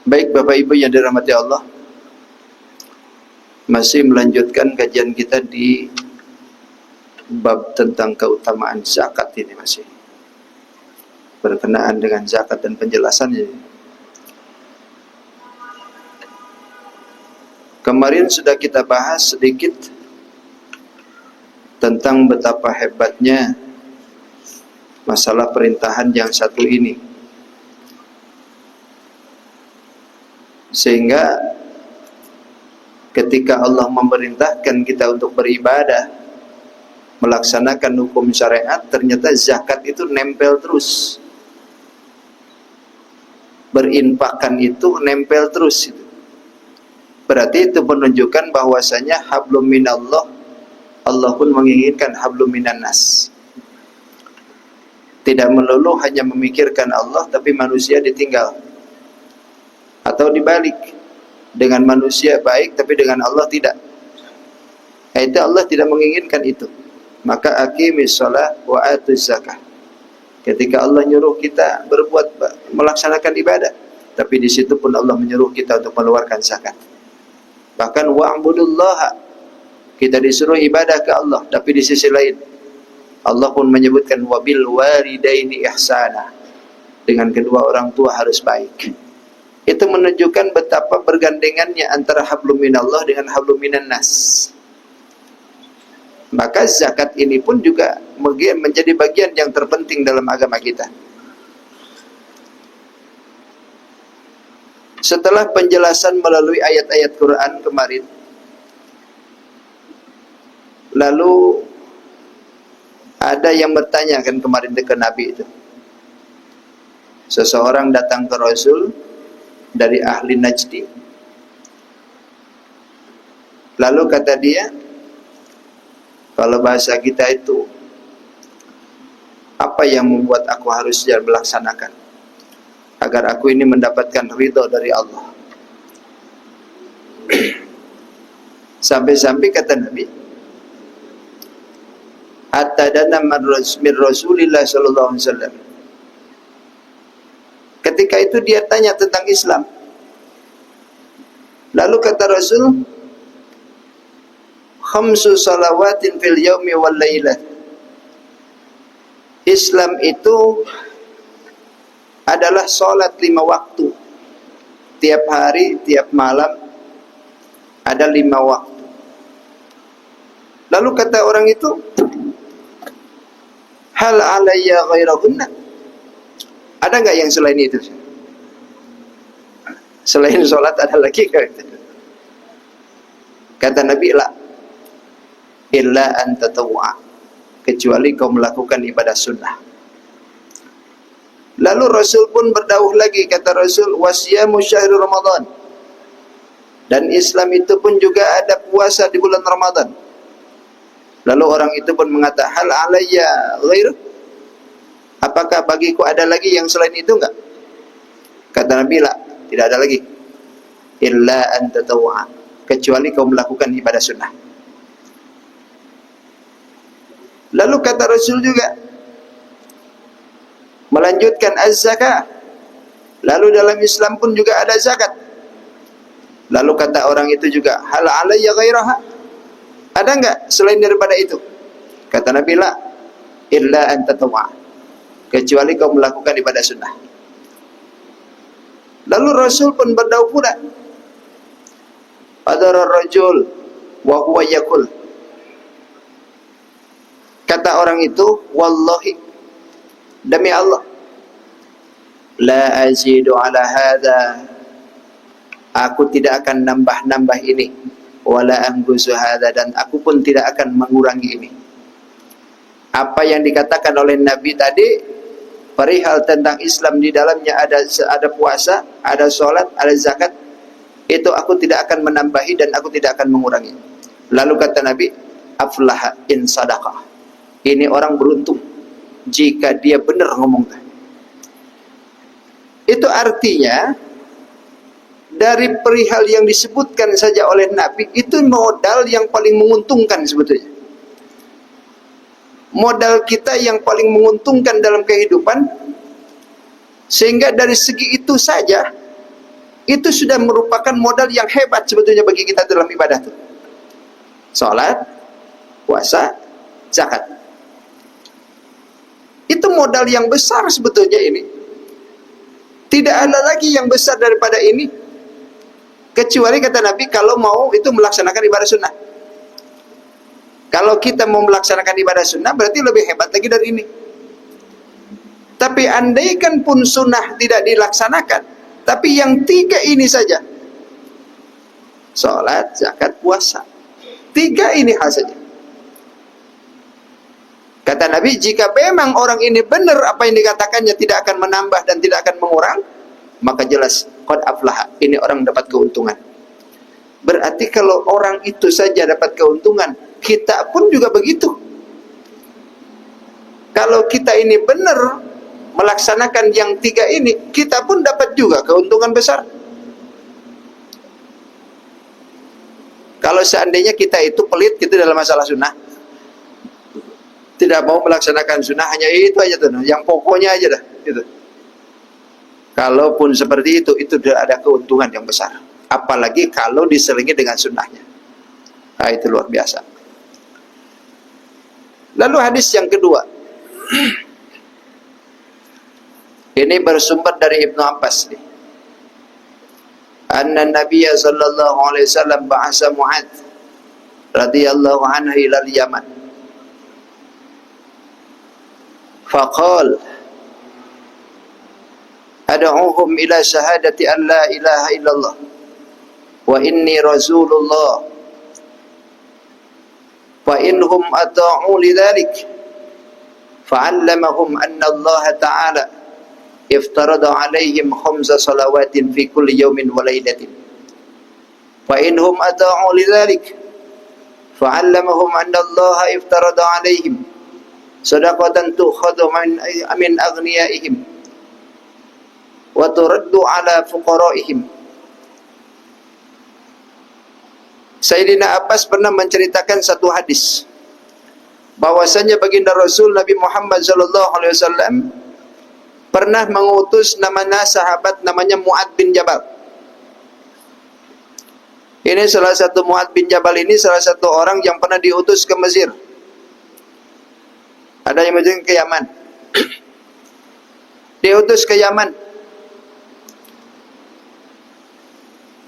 Baik Bapak Ibu yang dirahmati Allah, masih melanjutkan kajian kita di bab tentang keutamaan zakat ini, masih berkenaan dengan zakat dan penjelasannya. Kemarin sudah kita bahas sedikit tentang betapa hebatnya masalah perintahan yang satu ini, sehingga ketika Allah memerintahkan kita untuk beribadah, melaksanakan hukum syariat, ternyata zakat itu nempel terus, berinfakkan itu nempel terus. Berarti itu menunjukkan bahwasanya hablum minallah, Allah pun menginginkan hablum minan nas. Tidak melulu hanya memikirkan Allah, tapi manusia ditinggal. Atau dibalik, dengan manusia baik, tapi dengan Allah tidak. Itu Allah tidak menginginkan itu. Maka aqimis shalah wa atuz zakah. Ketika Allah nyuruh kita melaksanakan ibadah, tapi di situ pun Allah menyuruh kita untuk mengeluarkan zakat. Bahkan wa'budullaha, kita disuruh ibadah ke Allah, tapi di sisi lain Allah pun menyebutkan wabil walidaini ihsana, dengan kedua orang tua harus baik. Itu menunjukkan betapa bergandengannya antara hablum minallah dengan hablum minan nas. Maka zakat ini pun juga menjadi bagian yang terpenting dalam agama kita. Setelah penjelasan melalui ayat-ayat Quran kemarin, lalu ada yang bertanya kan kemarin ke Nabi itu. Seseorang datang ke Rasul dari ahli Najdi. Lalu kata dia, kalau bahasa kita itu, apa yang membuat aku harus melaksanakan agar aku ini mendapatkan ridho dari Allah? Sampai-sampai kata Nabi, atadana min Rasulillah sallallahu alaihi wasallam. Ketika itu dia tanya tentang Islam. Lalu kata Rasul, khamsu salawatin fil yaumi wal lailah. Islam itu adalah sholat 5 waktu. Tiap hari, tiap malam ada 5 waktu. Lalu kata orang itu, hal alayya ghairahunna? Ada nggak yang selain itu? Selain sholat ada lagi? Kata Nabi, la illa an tatawwa, kecuali kau melakukan ibadah sunnah. Lalu Rasul pun berdauh lagi, kata Rasul, wasyamu syahrul Ramadan, dan Islam itu pun juga ada puasa di bulan Ramadan. Lalu orang itu pun mengatakan, hal alayya ghairu, apakah bagiku ada lagi yang selain itu enggak? Kata Nabi, la, tidak ada lagi. Illa an tatawwa, kecuali kau melakukan ibadah sunnah. Lalu kata Rasul juga, melanjutkan az-zakah. Lalu dalam Islam pun juga ada zakat. Lalu kata orang itu juga, hal alayya ghairaha, ada enggak selain daripada itu? Kata Nabi, la illa an tatawwa, kecuali kau melakukan ibadah sunnah. Lalu Rasul pun berdauh pula, adara rajul wa huwa yakul, kata orang itu, wallahi, demi Allah, la azidu ala hadha, aku tidak akan nambah-nambah ini, wala anggusu hadha, dan aku pun tidak akan mengurangi ini. Apa yang dikatakan oleh Nabi tadi perihal tentang Islam, di dalamnya ada puasa, ada sholat, ada zakat, itu aku tidak akan menambahi dan aku tidak akan mengurangi. Lalu kata Nabi, aflaha in sadaqah, ini orang beruntung jika dia benar ngomongnya. Itu artinya dari perihal yang disebutkan saja oleh Nabi, itu modal yang paling menguntungkan sebetulnya. Modal kita yang paling menguntungkan dalam kehidupan, sehingga dari segi itu saja itu sudah merupakan modal yang hebat sebetulnya bagi kita dalam ibadah itu. Salat, puasa, zakat. Itu modal yang besar sebetulnya ini. Tidak ada lagi yang besar daripada ini. Kecuali kata Nabi, kalau mau itu melaksanakan ibadah sunnah. Kalau kita mau melaksanakan ibadah sunnah, berarti lebih hebat lagi dari ini. Tapi andaikan pun sunnah tidak dilaksanakan, tapi yang 3 ini saja, salat, zakat, puasa, 3 ini hal saja. Kata Nabi, jika memang orang ini benar apa yang dikatakannya, tidak akan menambah dan tidak akan mengurang, maka jelas qad aflaha, ini orang dapat keuntungan. Berarti kalau orang itu saja dapat keuntungan, kita pun juga begitu. Kalau kita ini benar melaksanakan yang 3 ini, kita pun dapat juga keuntungan besar. Kalau seandainya kita itu pelit gitu dalam masalah sunnah, tidak mau melaksanakan sunnah, hanya itu aja tuh, yang pokoknya aja dah gitu. Kalaupun seperti itu sudah ada keuntungan yang besar. Apalagi kalau diselingi dengan sunnahnya. Nah, itu luar biasa. Lalu hadis yang kedua. Ini bersumber dari Ibnu Abbas nih. Anna Nabiya sallallahu alaihi wasallam ba'asa Mu'ad radhiyallahu anhu ila al-Yaman. Faqal ad'uhum ila syahadati an la ilaha illallah wa inni rasulullah fa inhum ata'u lidzalik fa'allamahum anna Allah ta'ala iftarada alaihim 5 salawatin fi kulli yawmin wa lailatin fa inhum ata'u lidzalik fa'allamahum anna Allah iftarada alaihim sadaqatan tukhadhu min aghniyaihim wa turaddu ala fuqaraihim. Sayyidina Abbas pernah menceritakan satu hadis bahwasanya baginda Rasul Nabi Muhammad sallallahu alaihi wasallam pernah mengutus sahabat namanya Mu'ad bin Jabal. Ini salah satu Mu'ad bin Jabal ini salah satu orang yang pernah diutus ke Mesir. Ada yang menuju ke Yaman. Diutus ke Yaman.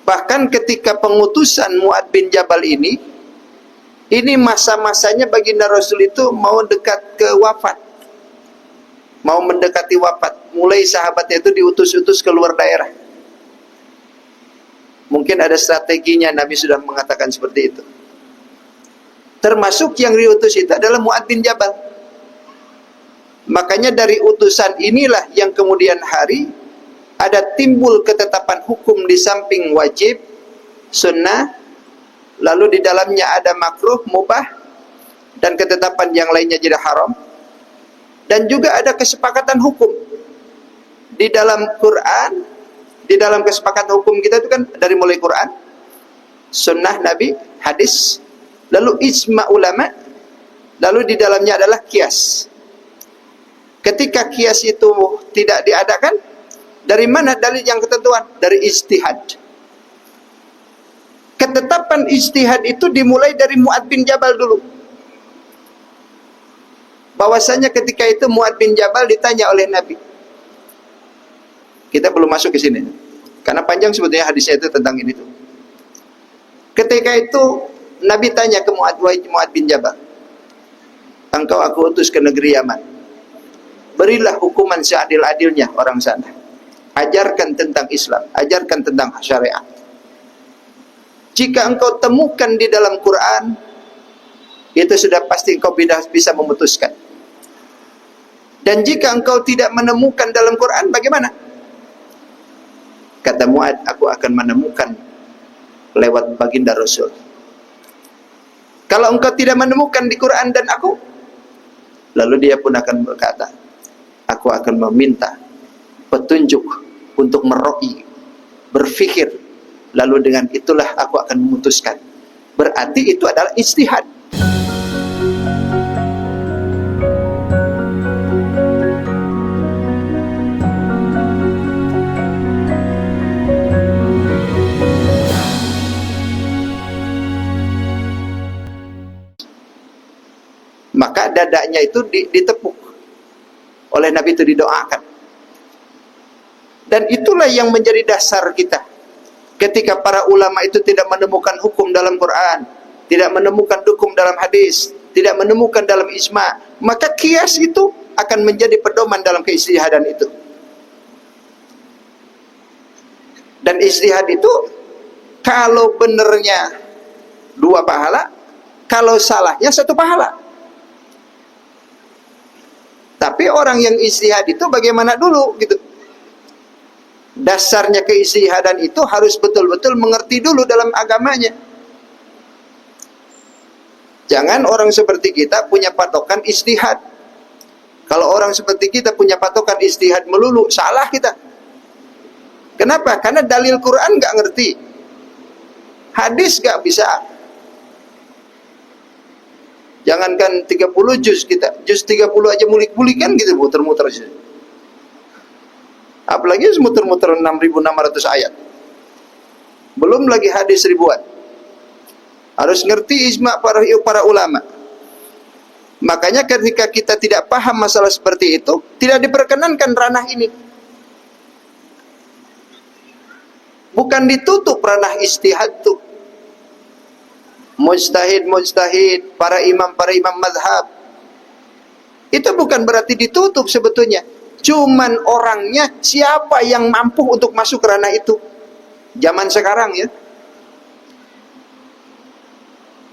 Bahkan ketika pengutusan Mu'ad bin Jabal ini masa-masanya baginda Rasul itu mau dekat ke wafat. Mau mendekati wafat. Mulai sahabatnya itu diutus-utus ke luar daerah. Mungkin ada strateginya, Nabi sudah mengatakan seperti itu. Termasuk yang diutus itu adalah Mu'ad bin Jabal. Makanya dari utusan inilah yang kemudian hari ada timbul ketetapan hukum di samping wajib, sunnah, lalu di dalamnya ada makruh, mubah, dan ketetapan yang lainnya jadi haram. Dan juga ada kesepakatan hukum di dalam Quran, di dalam kesepakatan hukum kita itu kan dari mulai Quran, sunnah Nabi, hadis, lalu ijma ulama, lalu di dalamnya adalah kias. Ketika kias itu tidak diadakan, dari mana dalil yang ketentuan? Dari ijtihad. Ketetapan ijtihad itu dimulai dari Mu'ad bin Jabal dulu. Bahwasanya ketika itu Mu'ad bin Jabal ditanya oleh Nabi. Kita belum masuk ke sini, karena panjang sebetulnya hadisnya itu tentang ini tuh. Ketika itu Nabi tanya ke Mu'ad bin Jabal, engkau aku utus ke negeri Yaman. Berilah hukuman seadil-adilnya orang sana. Ajarkan tentang Islam, ajarkan tentang syariat. Jika engkau temukan di dalam Quran, itu sudah pasti engkau bisa memutuskan. Dan jika engkau tidak menemukan dalam Quran, bagaimana? Kata Mu'ad, aku akan menemukan lewat baginda Rasul. Kalau engkau tidak menemukan di Quran dan aku, lalu dia pun akan berkata, aku akan meminta petunjuk untuk mero'i, berfikir, lalu dengan itulah aku akan memutuskan. Berarti itu adalah ijtihad. dadanya itu ditepuk oleh Nabi, itu didoakan. Dan itulah yang menjadi dasar kita. Ketika para ulama itu tidak menemukan hukum dalam Quran, tidak menemukan hukum dalam hadis, tidak menemukan dalam ijma, maka kias itu akan menjadi pedoman dalam keijtihadan itu. Dan ijtihad itu kalau benernya 2 pahala, kalau salahnya 1 pahala. Tapi orang yang ijtihad itu bagaimana dulu gitu. Dasarnya keijtihadan itu harus betul-betul mengerti dulu dalam agamanya. Jangan orang seperti kita punya patokan ijtihad. Kalau orang seperti kita punya patokan ijtihad melulu, salah kita. Kenapa? Karena dalil Quran nggak ngerti, hadis nggak bisa. Jangankan 30 juz, kita juz 30 aja mulik-mulik kan gitu, muter-muter aja. Apalagi muter-muter 6.600 ayat. Belum lagi hadis ribuan. Harus ngerti ijma para ulama. Makanya ketika kita tidak paham masalah seperti itu, tidak diperkenankan ranah ini. Bukan ditutup ranah ijtihad tuh. Mujtahid, para imam mazhab. Itu bukan berarti ditutup sebetulnya. Cuman orangnya siapa yang mampu untuk masuk ke ranah itu. Zaman sekarang ya.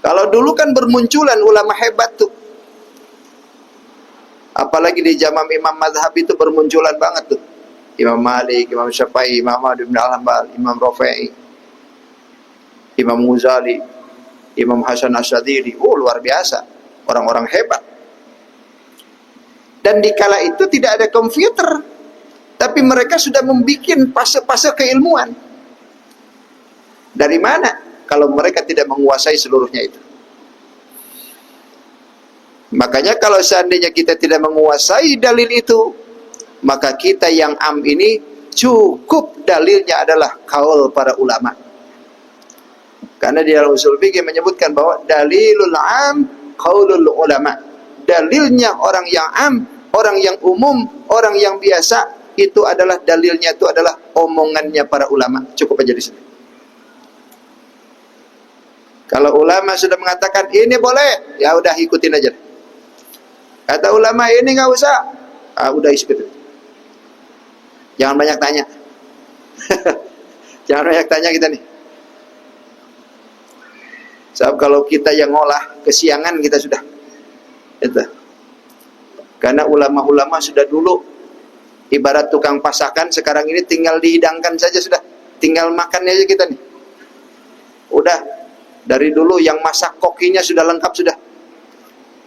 Kalau dulu kan bermunculan ulama hebat tuh. Apalagi di zaman imam mazhab itu bermunculan banget tuh. Imam Malik, Imam Syafi'i, Imam Ahmad bin Hanbal, Imam Rafi'i, Imam Ghazali, Imam Hasan Asy'adzili. Oh, luar biasa. Orang-orang hebat. Dan di kala itu tidak ada komputer. Tapi mereka sudah membuat fase-fase keilmuan. Dari mana? Kalau mereka tidak menguasai seluruhnya itu. Makanya kalau seandainya kita tidak menguasai dalil itu, maka kita yang am ini cukup dalilnya adalah kaul para ulama. Karena di dalam usul fikih menyebutkan bahwa dalilul am qaulul ulama. Dalilnya orang yang am, orang yang umum, orang yang biasa, itu adalah dalilnya, itu adalah omongannya para ulama. Cukup aja di sini. Kalau ulama sudah mengatakan ini boleh, ya udah ikutin aja. Kata ulama ini nggak usah, udah ikutin. Jangan banyak tanya. Jangan banyak tanya kita nih. Sebab kalau kita yang ngolah kesiangan kita sudah. Itu. Karena ulama-ulama sudah dulu ibarat tukang pasakan, sekarang ini tinggal dihidangkan saja sudah. Tinggal makannya aja kita nih. Udah. Dari dulu yang masak kokinya sudah lengkap sudah.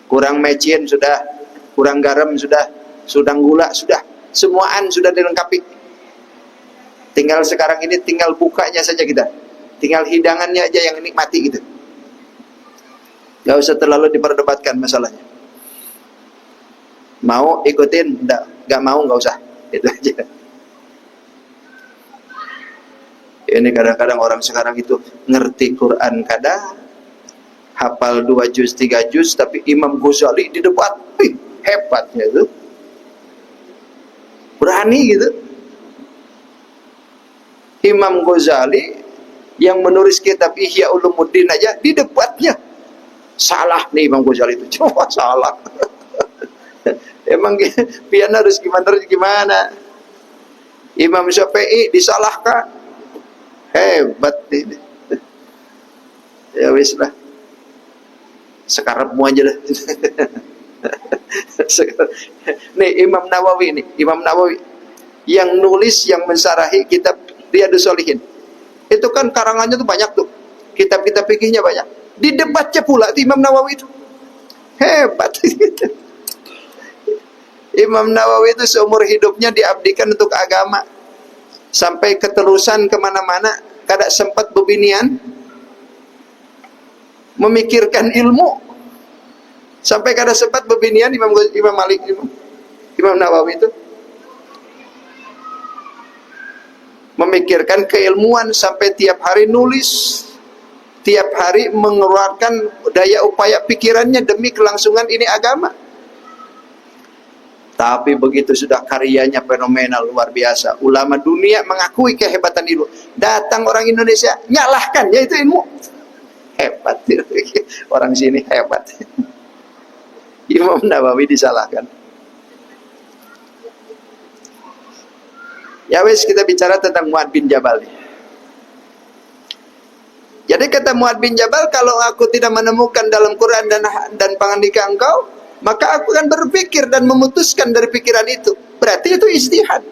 Kurang mecin sudah, kurang garam sudah, sudah gula sudah. Semuaan sudah dilengkapi. Tinggal sekarang ini tinggal bukanya saja kita. Tinggal hidangannya aja yang nikmati gitu. Gak usah terlalu diperdebatkan masalahnya. Mau ikutin? Gak mau gak usah. Itu aja. Ini kadang-kadang orang sekarang itu ngerti Quran kadang, hafal 2 juz 3 juz, tapi Imam Ghazali di debat, hebatnya itu. Berani gitu. Imam Ghazali yang menulis kitab Ihya Ulumuddin aja di debatnya. Salah nih Imam Ghazali itu. Coba salah. Emang pian harus gimana? Imam Syafi'i disalahkan. Hebat ini. Ya wis lah. Sekarapmu aja dah. Nih Imam Nawawi nih, Imam Nawawi yang nulis, yang mensarahi kitab Riyadhus Shalihin. Itu kan karangannya tuh banyak tuh. Kitab-kitab fikihnya banyak. Di debatnya pula Imam Nawawi itu. Hebat. Imam Nawawi itu seumur hidupnya diabdikan untuk agama. Sampai keterusan kemana-mana, kada sempat bebinian, memikirkan ilmu. Sampai kada sempat bebinian Imam Malik, Imam Nawawi itu. Memikirkan keilmuan sampai tiap hari nulis, tiap hari mengeluarkan daya upaya pikirannya demi kelangsungan ini agama. Tapi begitu sudah karyanya fenomenal luar biasa, ulama dunia mengakui kehebatan ilmu, datang orang Indonesia nyalahkan, yaitu ilmu hebat. Orang sini hebat. Imam Nawawi disalahkan. Ya wes, kita bicara tentang Mu'ad bin Jabal. Jadi kata Mu'ad bin Jabal, kalau aku tidak menemukan dalam Quran dan pangandika engkau, maka aku akan berpikir dan memutuskan dari pikiran itu. Berarti itu ijtihad.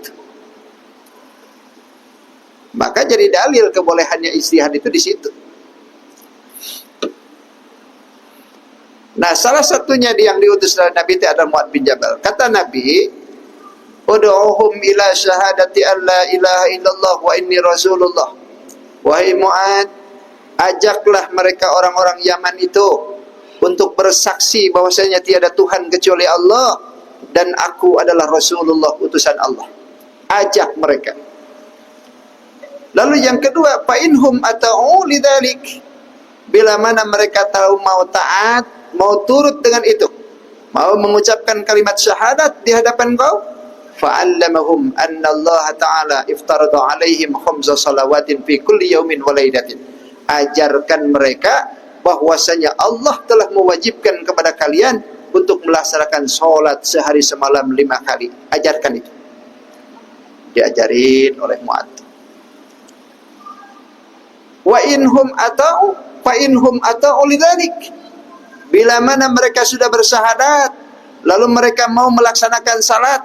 Maka jadi dalil kebolehannya ijtihad itu di situ. Nah, salah satunya yang diutus oleh Nabi itu adalah Mu'ad bin Jabal. Kata Nabi, "Ud'uhum ila syahadati an la ilaha illallah wa inni rasulullah." Wahai Mu'ad, ajaklah mereka orang-orang Yaman itu untuk bersaksi bahwasanya tiada Tuhan kecuali Allah dan aku adalah Rasulullah, utusan Allah. Ajak mereka. Lalu yang kedua, fa inhum ata'u lidzalik. Bila mana mereka tahu mau taat, mau turut dengan itu, mau mengucapkan kalimat syahadat di hadapan kau, fa'allamahum anna Allah Ta'ala iftarada alaihim khamsa salawatin fi kulli yaumin wa lailatin. Ajarkan mereka bahwasanya Allah telah mewajibkan kepada kalian untuk melaksanakan sholat sehari semalam 5 kali. Ajarkan itu. Diajarin oleh Mu'ad. Wa inhum ata'u fa inhum ata'u lidzalik. Bila mana mereka sudah bersyahadat, lalu mereka mau melaksanakan salat,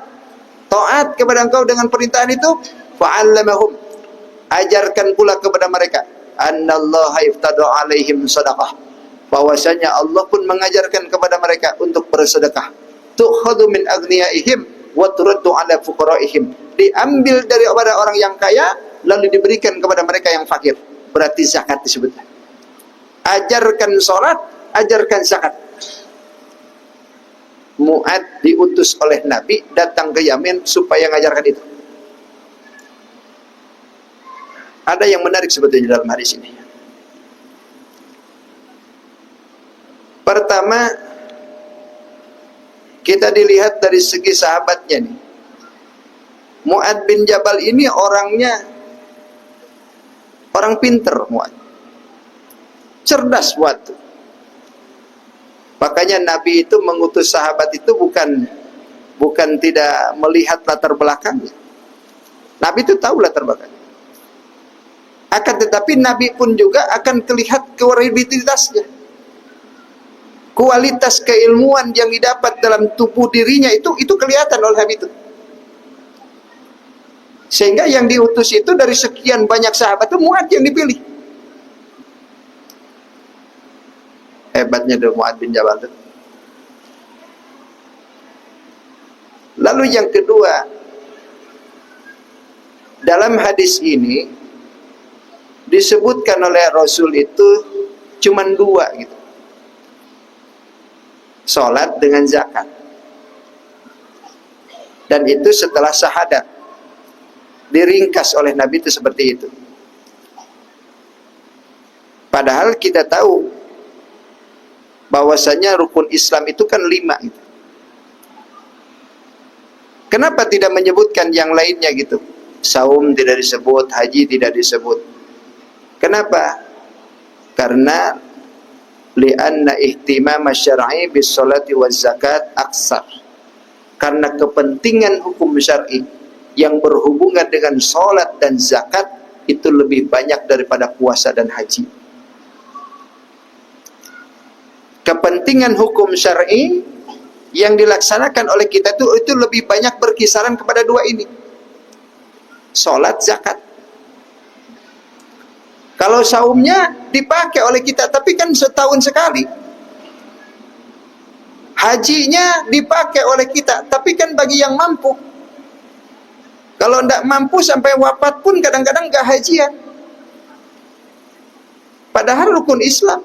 taat kepada engkau dengan perintahan itu, fa'allamahum, ajarkan pula kepada mereka, annallaha iftada alaihim sadaqah, bahwasanya Allah pun mengajarkan kepada mereka untuk bersedekah. Tukhadhu min aghniyaihim wa turaddu ala fuqaraihim, diambil dari orang yang kaya lalu diberikan kepada mereka yang fakir. Berarti zakat disebutnya. Ajarkan salat, ajarkan zakat. Mu'ad diutus oleh Nabi datang ke Yaman supaya mengajarkan itu. Ada yang menarik sebetulnya dalam hadis ini. Pertama, kita dilihat dari segi sahabatnya nih. Mu'ad bin Jabal ini orangnya orang pinter, Mu'ad. Cerdas Mu'ad. Makanya Nabi itu mengutus sahabat itu bukan tidak melihat latar belakangnya. Nabi itu tahu latar belakangnya. Akan tetapi Nabi pun juga akan terlihat kredibilitasnya. Kualitas keilmuan yang didapat dalam tubuh dirinya itu kelihatan oleh Nabi itu. Sehingga yang diutus itu dari sekian banyak sahabat itu Mu'ad yang dipilih. Hebatnya dari Mu'ad bin Jabal itu. Lalu yang kedua, dalam hadis ini disebutkan oleh Rasul itu cuman 2 gitu. Salat dengan zakat. Dan itu setelah syahadat. Diringkas oleh Nabi itu seperti itu. Padahal kita tahu bahwasanya rukun Islam itu kan 5 gitu. Kenapa tidak menyebutkan yang lainnya gitu? Saum tidak disebut, haji tidak disebut. Kenapa? Karena li'anna ihtimam syar'i bis salati waz zakat aksar. Karena kepentingan hukum syar'i yang berhubungan dengan salat dan zakat itu lebih banyak daripada puasa dan haji. Kepentingan hukum syar'i yang dilaksanakan oleh kita itu lebih banyak berkisaran kepada 2 ini. Salat, zakat. Kalau saumnya dipakai oleh kita, tapi kan setahun sekali. Hajinya dipakai oleh kita, tapi kan bagi yang mampu. Kalau tidak mampu sampai wafat pun kadang-kadang nggak hajian. Padahal rukun Islam.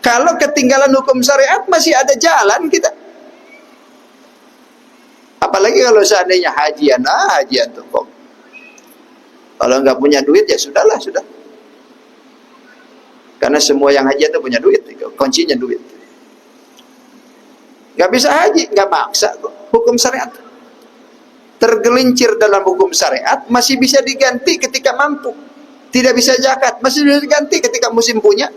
Kalau ketinggalan hukum syariat masih ada jalan kita. kalau seandainya hajian, hajian tuh kok. Kalau nggak punya duit ya sudahlah, sudah. Karena semua yang haji itu punya duit, kuncinya duit. Nggak bisa haji, nggak maksa kok. Hukum syariat. Tergelincir dalam hukum syariat masih bisa diganti ketika mampu. Tidak bisa zakat, masih bisa diganti ketika musim punya.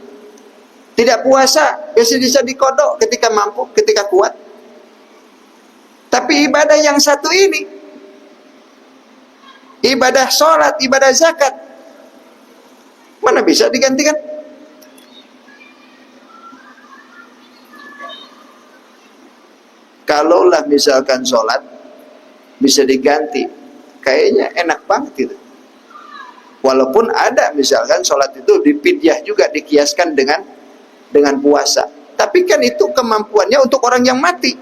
Tidak puasa, masih bisa dikodok ketika mampu, ketika kuat. Tapi ibadah yang satu ini, ibadah sholat, ibadah zakat, mana bisa digantikan? Kalaulah misalkan sholat bisa diganti, kayaknya enak banget itu. Walaupun ada misalkan sholat itu dipidyah juga, dikiaskan dengan puasa. Tapi kan itu kemampuannya untuk orang yang mati.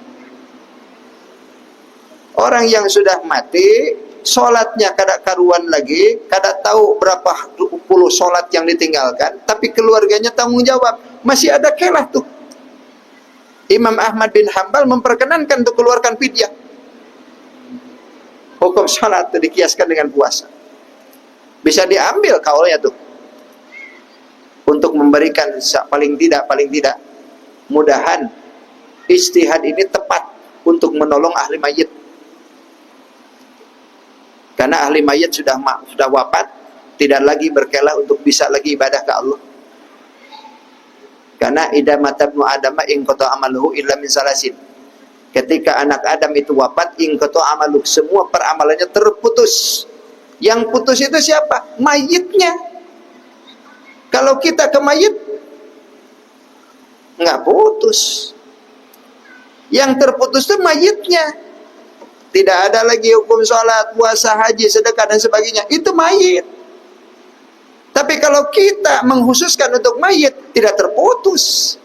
Orang yang sudah mati, sholatnya kada karuan lagi, kada tahu berapa puluh sholat yang ditinggalkan, tapi keluarganya tanggung jawab. Masih ada kelah tuh. Imam Ahmad bin Hambal memperkenankan untuk keluarkan fidyah. Hukum salat itu dikiaskan dengan puasa. Bisa diambil kaulnya tuh. Untuk memberikan paling tidak mudahan ijtihad ini tepat untuk menolong ahli mayit. Karena ahli mayit sudah wafat, tidak lagi berkelah untuk bisa lagi ibadah ke Allah. Karena idza mata ibnu adama in qata amaluhu illa min salasin. Ketika anak Adam itu wafat, in qata amaluhu, semua peramalannya terputus. Yang putus itu siapa? Mayitnya. Kalau kita ke mayit nggak putus. Yang terputus itu mayitnya. Tidak ada lagi hukum sholat, puasa, haji, sedekah dan sebagainya. Itu mayit. Tapi kalau kita mengkhususkan untuk mayit, tidak terputus.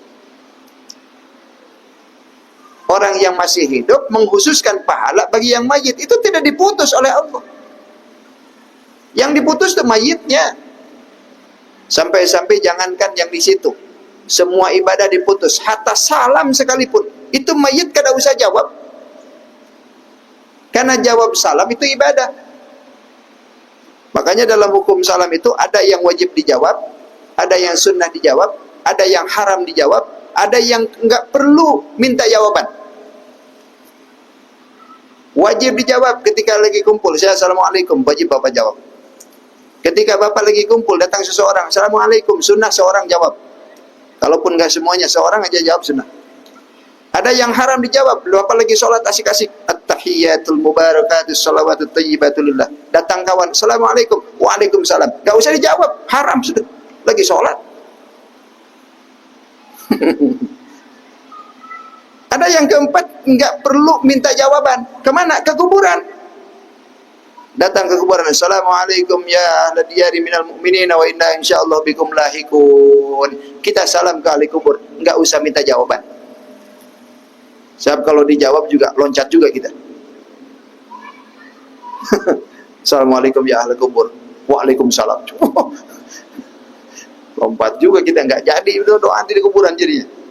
Orang yang masih hidup mengkhususkan pahala bagi yang mayit, itu tidak diputus oleh Allah. Yang diputus itu mayitnya. Sampai-sampai jangankan yang di situ, semua ibadah diputus, hatta salam sekalipun, itu mayit kada usah jawab. Karena jawab salam itu ibadah. Makanya dalam hukum salam itu ada yang wajib dijawab, ada yang sunnah dijawab, ada yang haram dijawab, ada yang enggak perlu minta jawaban. Wajib dijawab ketika lagi kumpul, saya assalamualaikum, wajib bapak jawab. Ketika bapak lagi kumpul, datang seseorang, assalamualaikum, sunnah seorang jawab. Kalaupun enggak semuanya, seorang aja jawab sunnah. Ada yang haram dijawab, bapak lagi sholat asik-asik, at-tahiyyatul mubarakatus salawatut thayyibatulillah. Datang kawan, assalamualaikum, waalaikumsalam. Gak usah dijawab, haram sudah. Lagi sholat. Ada yang keempat, nggak perlu minta jawaban. Kemana? Ke kuburan. Datang ke kuburan, assalamualaikum ya ahla diyari minal mu'minina wa inna insyaallah bikum lahikun. Kita salam ke ahli kubur, nggak usah minta jawaban. Sebab kalau dijawab juga loncat juga kita. Assalamualaikum ya ahli kubur. Waalaikumsalam. Lompat juga kita, nggak jadi itu doa di kuburan jadinya.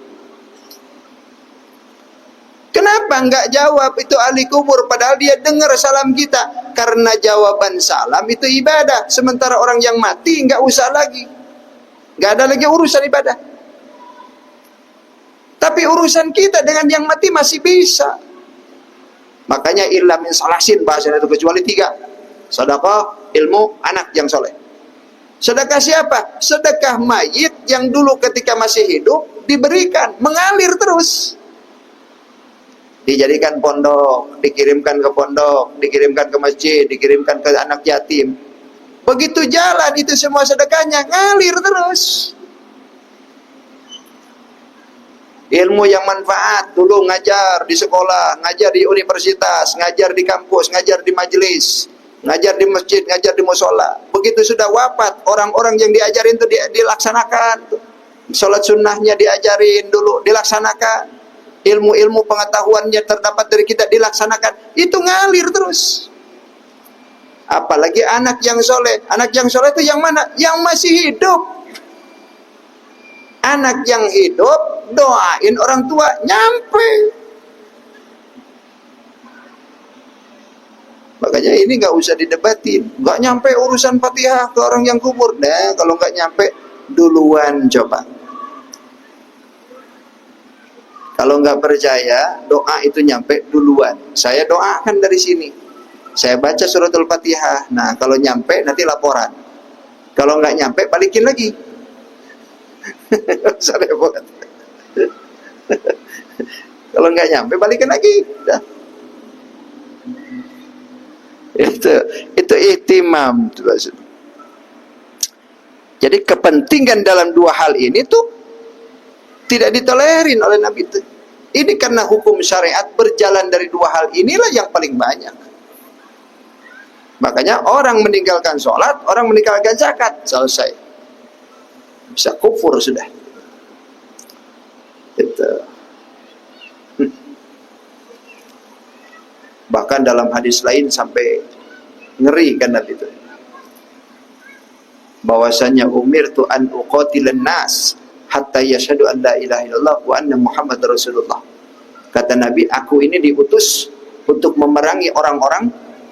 Kenapa nggak jawab itu ahli kubur padahal dia dengar salam kita? Karena jawaban salam itu ibadah. Sementara orang yang mati nggak usah lagi. Nggak ada lagi urusan ibadah. Tapi urusan kita dengan yang mati masih bisa. Makanya illa min salasin bahasanya itu, kecuali 3. Sedekah, ilmu, anak yang soleh. Sedekah siapa? Sedekah mayit yang dulu ketika masih hidup diberikan, mengalir terus. Dijadikan pondok, dikirimkan ke pondok, dikirimkan ke masjid, dikirimkan ke anak yatim. Begitu jalan itu semua sedekahnya ngalir terus. Ilmu yang manfaat, dulu ngajar di sekolah, ngajar di universitas, ngajar di kampus, ngajar di majelis, ngajar di masjid, ngajar di musola. Begitu sudah wafat, orang-orang yang diajarin itu dilaksanakan. Sholat sunnahnya diajarin dulu, dilaksanakan. Ilmu-ilmu pengetahuannya terdapat dari kita, dilaksanakan. Itu ngalir terus. Apalagi anak yang soleh. Anak yang soleh itu yang mana? Yang masih hidup. Anak yang hidup doain orang tua nyampe. Makanya ini nggak usah didebatin. Nggak nyampe urusan Fatihah ke orang yang kubur. Nah, kalau nggak nyampe duluan coba. Kalau nggak percaya, doa itu nyampe duluan. Saya doakan dari sini. Saya baca suratul Fatihah. Nah, kalau nyampe nanti laporan. Kalau nggak nyampe, balikin lagi. Kalau nggak nyampe, balikin lagi. Dah. Itu ihtimam. Jadi kepentingan dalam dua hal ini tuh tidak ditolerin oleh Nabi itu. Ini karena hukum syariat berjalan dari dua hal inilah yang paling banyak. Makanya orang meninggalkan sholat, orang meninggalkan zakat, selesai. Bisa kufur sudah. Itu. Bahkan dalam hadis lain sampai ngeri kan Nabi itu. Bahwasanya umirtu an uqatilan nas hatta yashhadu an la ilaha illallah wa anna Muhammad Rasulullah. Kata Nabi, aku ini diutus untuk memerangi orang-orang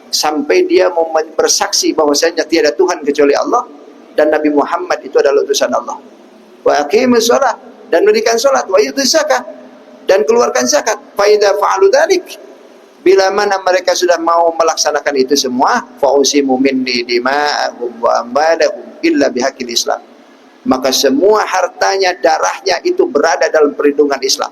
sampai dia mau bersaksi bahwasanya tiada Tuhan kecuali Allah dan Nabi Muhammad itu adalah utusan Allah. Wa aqimus shalah, dan mendirikan salat, wa yutuz zakah, dan keluarkan zakat. Fa idza fa'alu dzalik, bila mana mereka sudah mau melaksanakan itu semua, fa usimu minni dima'ahum wa amwalahum illa bihaqqil Islam. Maka semua hartanya, darahnya itu berada dalam perlindungan Islam.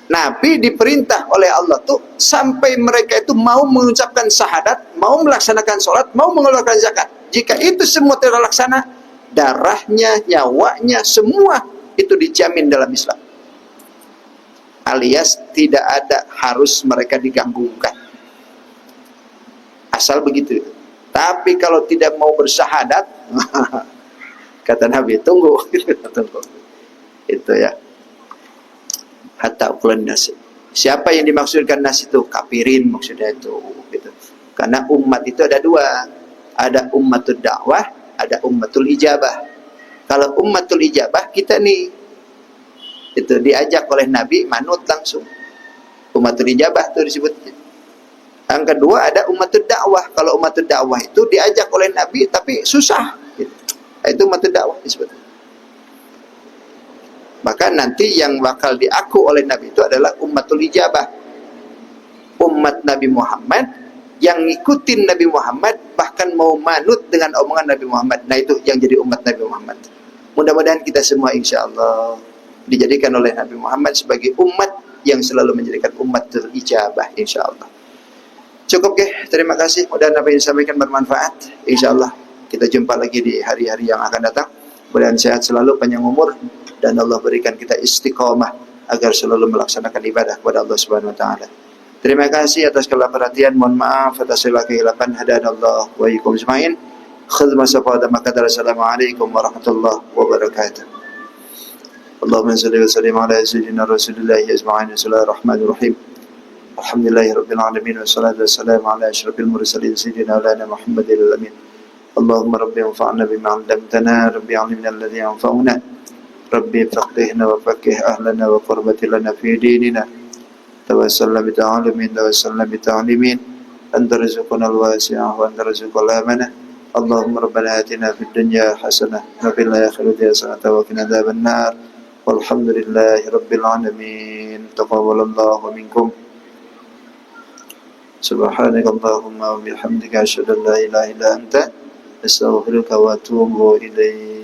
Nabi diperintah oleh Allah tuh sampai mereka itu mau mengucapkan syahadat, mau melaksanakan sholat, mau mengeluarkan zakat. Jika itu semua terlaksana, darahnya, nyawanya, semua itu dijamin dalam Islam. Alias tidak ada harus mereka diganggukan. Asal begitu. Tapi kalau tidak mau bersyahadat, kata Nabi, tunggu. Tunggu. Itu ya. Hatta ukulan nas. Siapa yang dimaksudkan nas itu? Kafirin maksudnya itu. Gitu. Karena umat itu ada dua. Ada ummatul dakwah, ada ummatul ijabah. Kalau ummatul ijabah, kita nih itu diajak oleh Nabi, manut langsung. Ummatul ijabah itu disebutnya. Yang kedua ada ummatul dakwah. Kalau ummatul dakwah itu diajak oleh Nabi tapi susah. Gitu. Itu ummatul dakwah disebutnya. Maka nanti yang bakal diaku oleh Nabi itu adalah ummatul ijabah. Umat Nabi Muhammad yang ngikutin Nabi Muhammad, bahkan mau manut dengan omongan Nabi Muhammad. Nah itu yang jadi umat Nabi Muhammad. Mudah-mudahan kita semua insya Allah dijadikan oleh Nabi Muhammad sebagai umat yang selalu menjadikan umatul ijabah insya Allah. Cukup ke? Terima kasih. Mudah-mudahan apa yang disampaikan bermanfaat. Insya Allah kita jumpa lagi di hari-hari yang akan datang. Mudah-mudahan sehat selalu, panjang umur, dan Allah berikan kita istiqomah agar selalu melaksanakan ibadah kepada Allah Subhanahu wa taala. Terima kasih atas segala perhatian. Mohon maaf atas segala kehilapan. Hadanallah wa iyyakum ajmain. Khidmah safada maqdar. Assalamualaikum warahmatullahi wabarakatuh. Allahumma shalli wa sallim ala sayyidina Rasulillah ajma'in. Bismillahirrahmanirrahim. Alhamdulillahi rabbil alamin wassalatu wassalamu ala asyrafil mursalin sayyidina maulana Muhammadil amin. Allahumma rabbi anfa'na bima 'allamtana, rabbi 'allimna alladhi yanfa'una. Rabbi faqihna wa faqih ahlana wa qurbatil lana fi dinina. Tawassalna bi ta'alumin, tawassalna bi ta'limin. Anta rizquna al-wasi'ah wa anta rizqul amanah. Allahumma rabbana atina fid dunya hasanah wa fil akhirati hasanah wa qina adzaban nar. Walhamdulillahi rabbil alamin. Taqabbalallahu minkum. Subhanakallahumma wa bihamdika asyhadu an la ilaha illa anta astaghfiruka wa atubu ilaik.